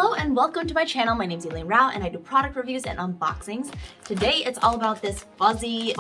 Hello and welcome to my channel. My name's Elaine Rau and I do product reviews and unboxings. Today it's all about this fuzzy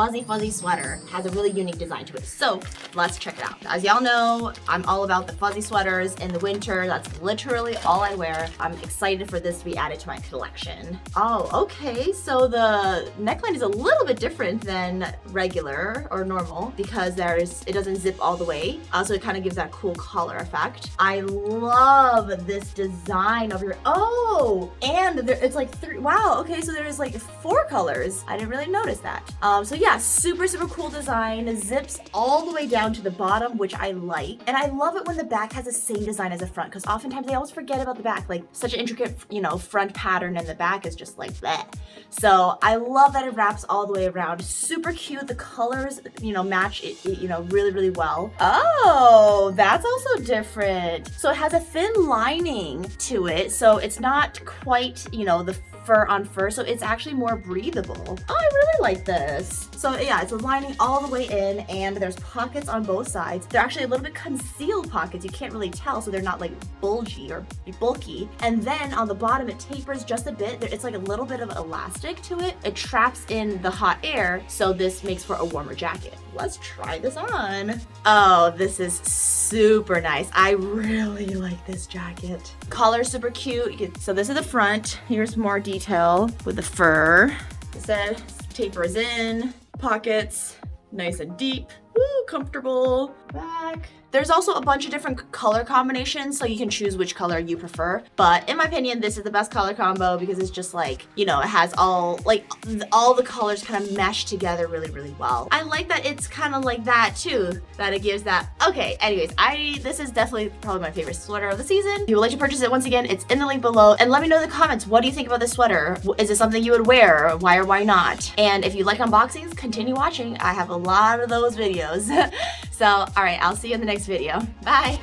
sweater. It has a really unique design to it. So let's check it out. As y'all know, I'm all about the fuzzy sweaters in the winter. That's literally all I wear. I'm excited for this to be added to my collection. Oh, okay. So the neckline is a little bit different than regular or normal because it doesn't zip all the way. So it kind of gives that cool collar effect. I love this design over here. Oh, and it's like three. Wow. Okay, so there's like 4 colors. I didn't really notice that. So yeah, super cool design. Zips all the way down to the bottom, which I like. And I love it when the back has the same design as the front, because oftentimes they always forget about the back. Like such an intricate, front pattern, and the back is just like that. So I love that it wraps all the way around. Super cute. The colors, match it, really well. Oh, that's also different. So it has a thin lining to it, so it's not quite, the fur on fur, so it's actually more breathable. Oh, I really like this. So yeah, it's a lining all the way in, and there's pockets on both sides. They're actually a little bit concealed pockets. You can't really tell, so they're not like bulgy or bulky. And then on the bottom, it tapers just a bit. It's like a little bit of elastic to it. It traps in the hot air, so this makes for a warmer jacket. Let's try this on. Oh, this is super nice. I really like this jacket. Collar's super cute. So this is the front. Here's more detail with the fur. It tapers in, pockets, nice and deep. Woo, comfortable. Back. There's also a bunch of different color combinations, so you can choose which color you prefer. But in my opinion, this is the best color combo because it's just like, it has all the colors kind of mesh together really well. I like that it's kind of like that too, that it gives that. Okay, anyways, this is definitely probably my favorite sweater of the season. If you would like to purchase it, once again, it's in the link below. And let me know in the comments, what do you think about this sweater? Is it something you would wear? Why or why not? And if you like unboxings, continue watching. I have a lot of those videos. So, all right, I'll see you in the next video. Bye.